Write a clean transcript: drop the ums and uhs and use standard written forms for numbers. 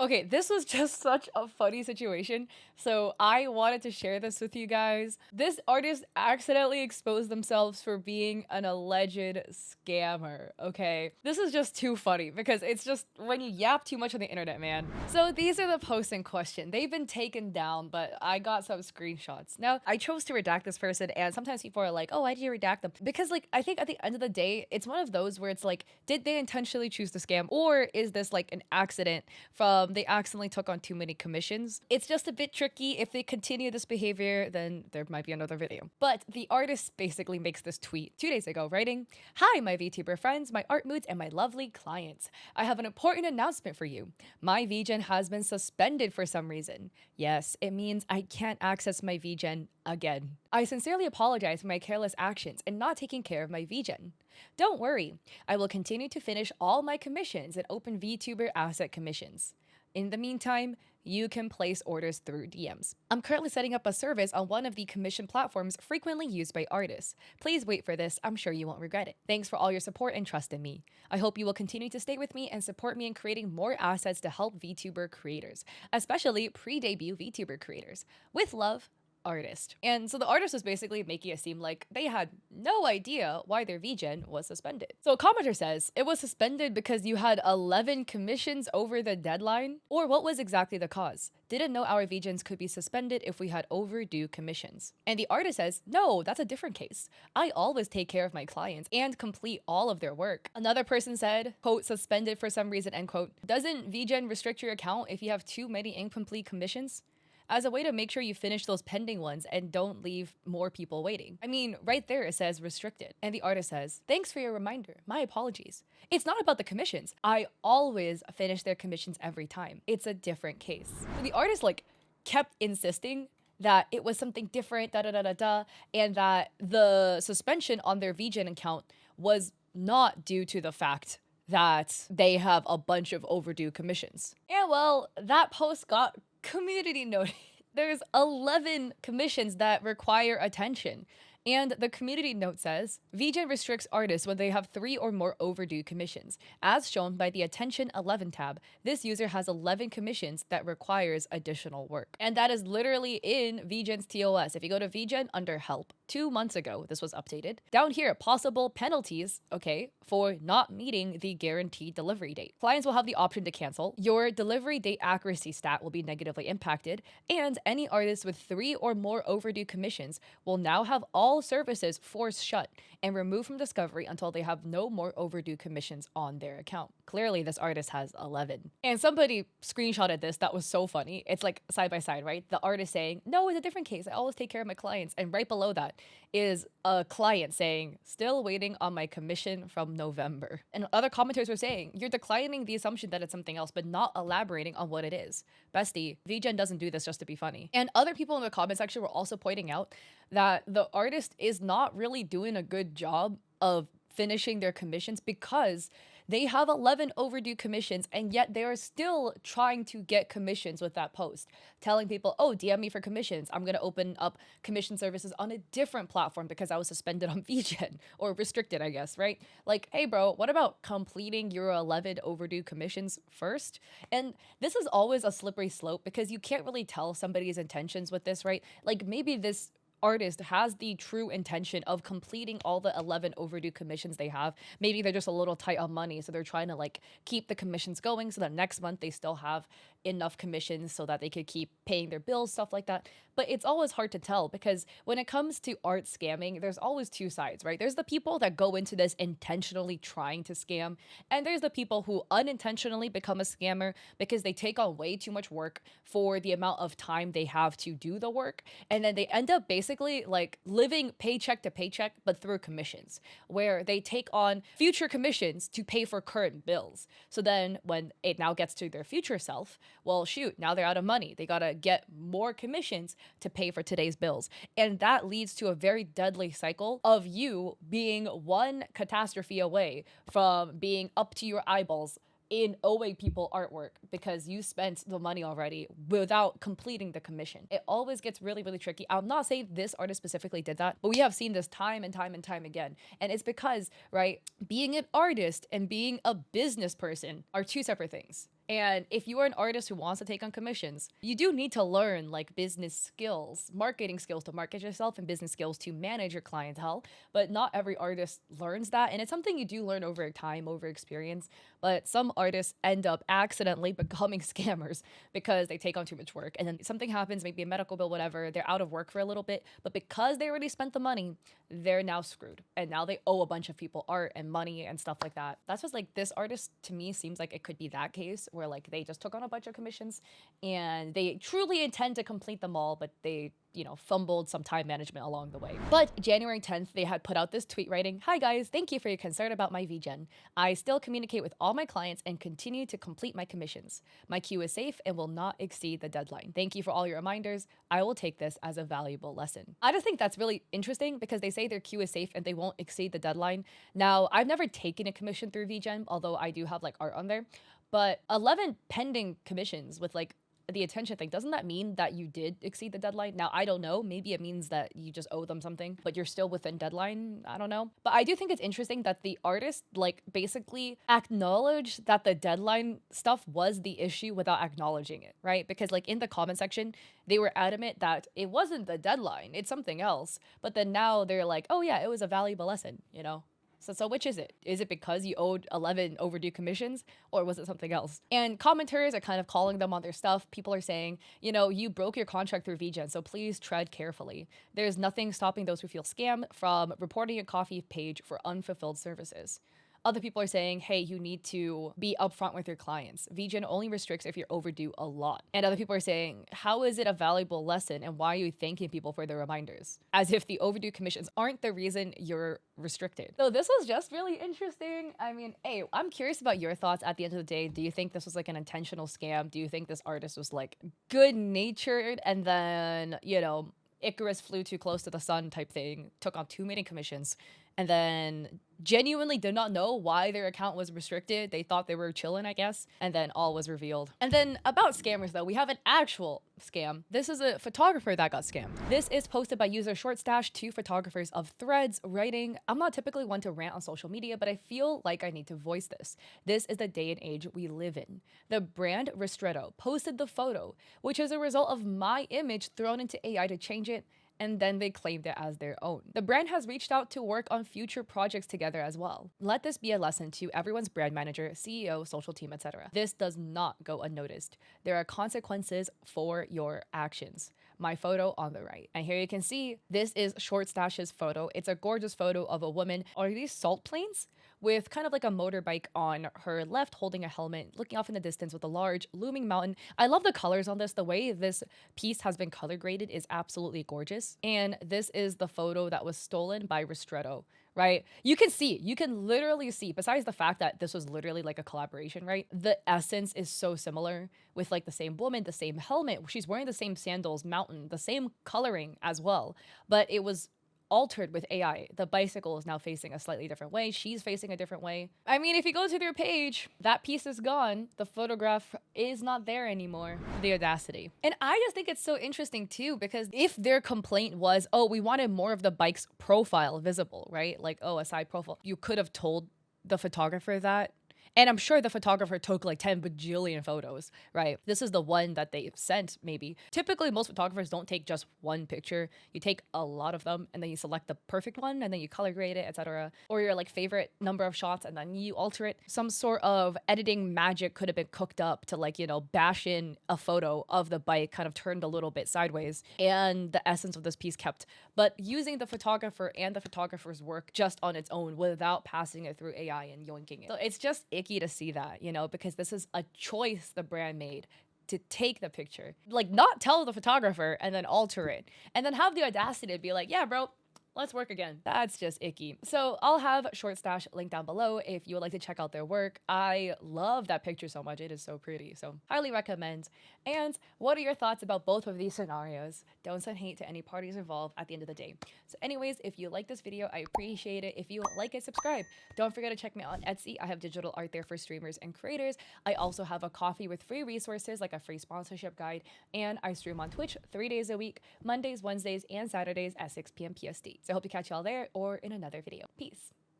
Okay, this was just such a funny situation. So I wanted to share this with you guys. This artist accidentally exposed themselves for being an alleged scammer. Okay, this is just too funny because it's just when you yap too much on the internet, man. So these are the posts in question. They've been taken down, but I got some screenshots. Now, I chose to redact this person, and sometimes people are like, oh, why did you redact them? Because, like, I think at the end of the day, it's one of those where it's like, did they intentionally choose to scam, or is this like an accident from they accidentally took on too many commissions? It's just a bit tricky. If they continue this behavior, then there might be another video. But the artist basically makes this tweet 2 days ago, writing, "Hi, my VTuber friends, my art moods, and my lovely clients. I have an important announcement for you. My VGen has been suspended for some reason. Yes, it means I can't access my VGen again. I sincerely apologize for my careless actions and not taking care of my VGen. Don't worry, I will continue to finish all my commissions and open VTuber asset commissions. In the meantime, you can place orders through DMs. I'm currently setting up a service on one of the commission platforms frequently used by artists. Please wait for this, I'm sure you won't regret it. Thanks for all your support and trust in me. I hope you will continue to stay with me and support me in creating more assets to help VTuber creators, especially pre-debut VTuber creators. With love, artist." And so the artist was basically making it seem like they had no idea why their VGen was suspended. So a commenter says, it was suspended because you had 11 commissions over the deadline? Or what was exactly the cause? Didn't know our VGens could be suspended if we had overdue commissions. And the artist says, no, that's a different case. I always take care of my clients and complete all of their work. Another person said, quote, suspended for some reason, end quote. Doesn't VGen restrict your account if you have too many incomplete commissions? As a way to make sure you finish those pending ones and don't leave more people waiting. I mean, right there it says restricted. And the artist says, thanks for your reminder. My apologies. It's not about the commissions. I always finish their commissions every time. It's a different case. So the artist like kept insisting that it was something different, and that the suspension on their VGen account was not due to the fact that they have a bunch of overdue commissions. And well, that post got community noted. There's 11 commissions that require attention. And the community note says, VGen restricts artists when they have 3 or more overdue commissions. As shown by the Attention 11 tab, this user has 11 commissions that requires additional work. And that is literally in VGen's TOS. If you go to VGen under Help, 2 months ago, this was updated. Down here, possible penalties, okay, for not meeting the guaranteed delivery date. Clients will have the option to cancel. Your delivery date accuracy stat will be negatively impacted. And any artist with 3 or more overdue commissions will now have all services forced shut and removed from discovery until they have no more overdue commissions on their account. Clearly, this artist has 11. And somebody screenshotted this. That was so funny. It's like side by side, right? The artist saying, no, it's a different case. I always take care of my clients. And right below that is a client saying, still waiting on my commission from November. And other commenters were saying, you're declining the assumption that it's something else, but not elaborating on what it is. Bestie, VGen doesn't do this just to be funny. And other people in the comment section were also pointing out that the artist is not really doing a good job of finishing their commissions because they have 11 overdue commissions, and yet they are still trying to get commissions with that post, telling people, oh, DM me for commissions. I'm going to open up commission services on a different platform because I was suspended on VGen, or restricted, I guess, right? Like, hey, bro, what about completing your 11 overdue commissions first? And this is always a slippery slope because you can't really tell somebody's intentions with this, right? Like, maybe this artist has the true intention of completing all the 11 overdue commissions they have. Maybe they're just a little tight on money, so they're trying to like keep the commissions going so that next month they still have enough commissions so that they could keep paying their bills, stuff like that. But it's always hard to tell because when it comes to art scamming, there's always two sides, right? There's the people that go into this intentionally trying to scam, and there's the people who unintentionally become a scammer because they take on way too much work for the amount of time they have to do the work, and then they end up basically like living paycheck to paycheck but through commissions, where they take on future commissions to pay for current bills. So then when it now gets to their future self, well, shoot, now they're out of money. They gotta get more commissions to pay for today's bills. And that leads to a very deadly cycle of you being one catastrophe away from being up to your eyeballs in owing people artwork because you spent the money already without completing the commission. It always gets really, really tricky. I'm not saying this artist specifically did that, but we have seen this time and time and time again. And it's because, right, being an artist and being a business person are two separate things. And if you are an artist who wants to take on commissions, you do need to learn like business skills, marketing skills to market yourself, and business skills to manage your clientele. But not every artist learns that. And it's something you do learn over time, over experience. But some artists end up accidentally becoming scammers because they take on too much work. And then something happens, maybe a medical bill, whatever. They're out of work for a little bit. But because they already spent the money, they're now screwed. And now they owe a bunch of people art and money and stuff like that. That's just like, this artist to me seems like it could be that case where like they just took on a bunch of commissions and they truly intend to complete them all, but they, you know, fumbled some time management along the way. But January 10th, they had put out this tweet writing, "Hi guys, thank you for your concern about my VGen. I still communicate with all my clients and continue to complete my commissions. My queue is safe and will not exceed the deadline. Thank you for all your reminders. I will take this as a valuable lesson." I just think that's really interesting because they say their queue is safe and they won't exceed the deadline. Now, I've never taken a commission through VGen, although I do have like art on there, but 11 pending commissions with like the attention thing, doesn't that mean that you did exceed the deadline? Now, I don't know. Maybe it means that you just owe them something, but you're still within deadline. I don't know. But I do think it's interesting that the artist like basically acknowledged that the deadline stuff was the issue without acknowledging it, right? Because like in the comment section, they were adamant that it wasn't the deadline, it's something else. But then now they're like, oh yeah, it was a valuable lesson, you know? So which is it? Is it because you owed 11 overdue commissions, or was it something else? And commenters are kind of calling them on their stuff. People are saying, you know, you broke your contract through VGen, so please tread carefully. There's nothing stopping those who feel scammed from reporting a coffee page for unfulfilled services. Other people are saying, hey, you need to be upfront with your clients. VGen only restricts if you're overdue a lot. And other people are saying, how is it a valuable lesson and why are you thanking people for their reminders? As if the overdue commissions aren't the reason you're restricted. So this was just really interesting. I mean, hey, I'm curious about your thoughts at the end of the day. Do you think this was like an intentional scam? Do you think this artist was like good-natured and then, you know, Icarus flew too close to the sun type thing, took on too many commissions, and then genuinely did not know why their account was restricted? They thought they were chilling, I guess, and then all was revealed. And then about scammers though, we have an actual scam. This is a photographer that got scammed. This is posted by user shortstache, 2 photographers of Threads, writing, "I'm not typically one to rant on social media, but I feel like I need to voice this. This is the day and age we live in. The brand Ristretto posted the photo, which is a result of my image thrown into AI to change it, and then they claimed it as their own. The brand has reached out to work on future projects together as well. Let this be a lesson to everyone's brand manager, CEO, social team, etc. This does not go unnoticed. There are consequences for your actions." My photo on the right. And here you can see, this is Shortstache's photo. It's a gorgeous photo of a woman. Are these salt plains? With kind of like a motorbike on her left, holding a helmet, looking off in the distance with a large looming mountain. I love the colors on this. The way this piece has been color graded is absolutely gorgeous. And this is the photo that was stolen by Ristretto, right? You can literally see, besides the fact that this was literally like a collaboration, right? The essence is so similar with like the same woman, the same helmet. She's wearing the same sandals, mountain, the same coloring as well. But it was altered with AI. The bicycle is now facing a slightly different way. She's facing a different way. I mean, if you go to their page, that piece is gone. The photograph is not there anymore. The audacity. And I just think it's so interesting too, because if their complaint was, oh, we wanted more of the bike's profile visible, right? Like, oh, a side profile. You could have told the photographer that. And I'm sure the photographer took like 10 bajillion photos, right? This is the one that they sent, maybe. Typically, most photographers don't take just one picture. You take a lot of them, and then you select the perfect one, and then you color grade it, etc. Or your like favorite number of shots, and then you alter it. Some sort of editing magic could have been cooked up to like, you know, bash in a photo of the bike kind of turned a little bit sideways, and the essence of this piece kept. But using the photographer and the photographer's work just on its own without passing it through AI and yoinking it. So it's just icky to see that, you know, because this is a choice the brand made to take the picture, like not tell the photographer and then alter it and then have the audacity to be like, yeah, bro, let's work again. That's just icky. So I'll have Shortstache linked down below if you would like to check out their work. I love that picture so much. It is so pretty. So highly recommend. And what are your thoughts about both of these scenarios? Don't send hate to any parties involved at the end of the day. So anyways, if you like this video, I appreciate it. If you like it, subscribe. Don't forget to check me out on Etsy. I have digital art there for streamers and creators. I also have a coffee with free resources like a free sponsorship guide. And I stream on Twitch 3 days a week, Mondays, Wednesdays, and Saturdays at 6 p.m. PST. So I hope to catch y'all there or in another video. Peace.